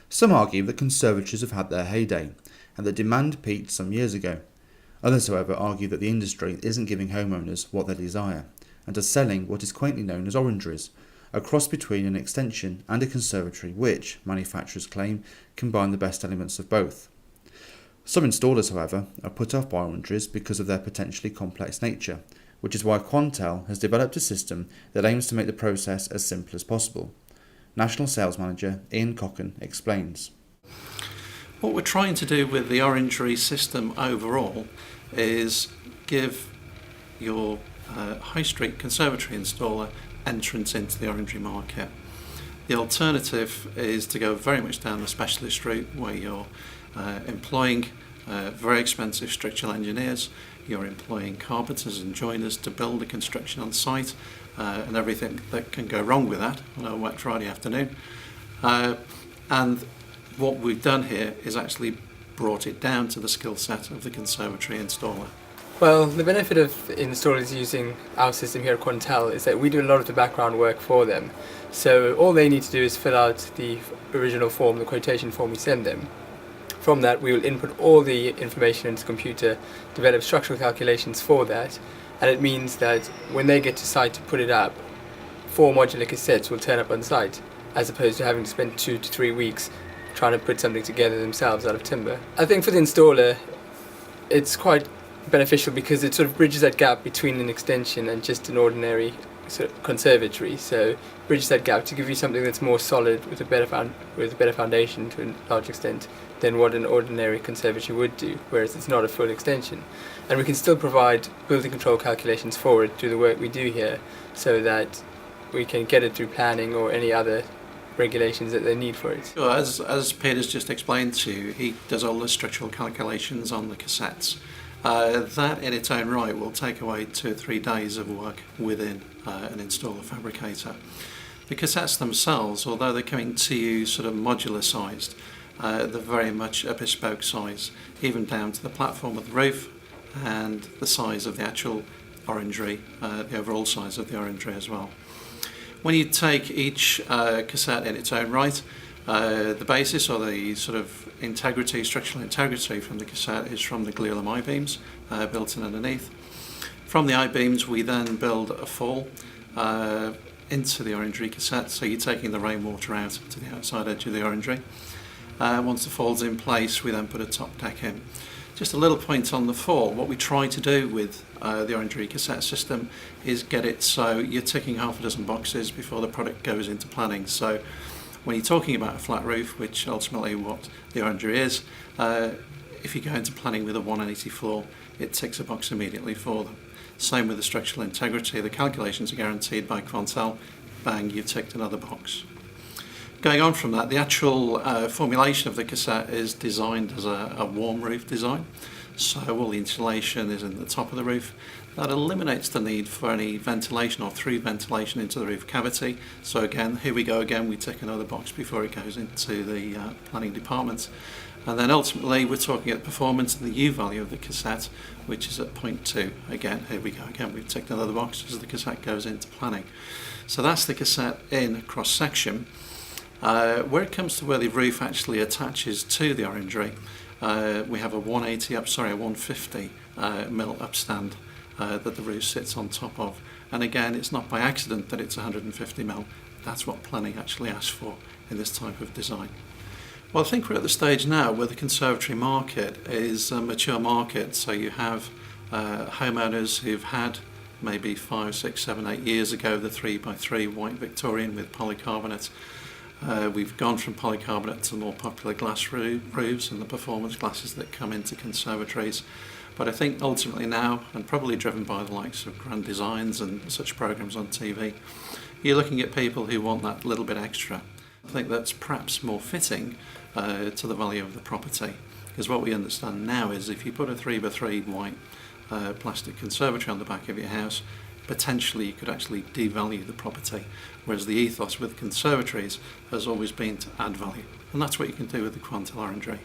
Some argue that conservatories have had their heyday, and that demand peaked some years ago. Others, however, argue that the industry isn't giving homeowners what they desire, and are selling what is quaintly known as orangeries, a cross between an extension and a conservatory which, manufacturers claim, combine the best elements of both. Some installers, however, are put off by orangeries because of their potentially complex nature, which is why Quantal has developed a system that aims to make the process as simple as possible. National Sales Manager Ian Cocken explains. What we're trying to do with the orangery system overall is give your high street conservatory installer entrance into the orangery market. The alternative is to go very much down the specialist route where you're employing very expensive structural engineers, you're employing carpenters and joiners to build the construction on site and everything that can go wrong with that on a wet Friday afternoon. And what we've done here is actually brought it down to the skill set of the conservatory installer. Well, the benefit of installers using our system here at Quantal is that we do a lot of the background work for them. So all they need to do is fill out the original form, the quotation form we send them. From that, we will input all the information into the computer, develop structural calculations for that, and it means that when they get to site to put it up, 4 modular cassettes will turn up on site, as opposed to having to spend 2 to 3 weeks trying to put something together themselves out of timber. I think for the installer, it's quite beneficial because it sort of bridges that gap between an extension and just an ordinary sort of conservatory. So bridges that gap to give you something that's more solid with a better foundation to a large extent than what an ordinary conservatory would do, whereas it's not a full extension. And we can still provide building control calculations for it through the work we do here, so that we can get it through planning or any other regulations that they need for it. Well, as Peter's just explained to you, he does all the structural calculations on the cassettes. That in its own right will take away 2 or 3 days of work within an installer fabricator. The cassettes themselves, although they're coming to you sort of modular sized, they're very much a bespoke size, even down to the platform of the roof and the size of the actual orangery, the overall size of the orangery as well. When you take each cassette in its own right, the basis or the sort of structural integrity from the cassette is from the Glazine I-beams built in underneath. From the I-beams we then build a fall into the orangery cassette, so you're taking the rainwater out to the outside edge of the orangery. Once the fall's in place, we then put a top deck in. Just a little point on the fall, what we try to do with the orangery cassette system is get it so you're ticking half a dozen boxes before the product goes into planning. So when you're talking about a flat roof, which ultimately what the orangery is, if you go into planning with a 180 floor, it ticks a box immediately for them. Same with the structural integrity, the calculations are guaranteed by Quantal, bang, you've ticked another box. Going on from that, the actual formulation of the cassette is designed as a warm roof design, so all the insulation is in the top of the roof. That eliminates the need for any ventilation or through ventilation into the roof cavity. So again, here we go again, we tick another box before it goes into the planning department. And then ultimately we're talking at performance and the U value of the cassette, which is at 0.2. Again, here we go again, we've ticked another box as the cassette goes into planning. So that's the cassette in cross section. Where it comes to where the roof actually attaches to the orangery, we have a 150 mil upstand that the roof sits on top of. And again, it's not by accident that it's 150 mil. That's what planning actually asks for in this type of design. Well, I think we're at the stage now where the conservatory market is a mature market. So you have homeowners who've had maybe 5, 6, 7, 8 years ago the 3x3 white Victorian with polycarbonate. We've gone from polycarbonate to more popular glass roofs and the performance glasses that come into conservatories. But I think ultimately now, and probably driven by the likes of Grand Designs and such programs on TV, you're looking at people who want that little bit extra. I think that's perhaps more fitting to the value of the property, because what we understand now is if you put a 3x3 white plastic conservatory on the back of your house, potentially you could actually devalue the property, whereas the ethos with conservatories has always been to add value, and that's what you can do with the Quantal orangery.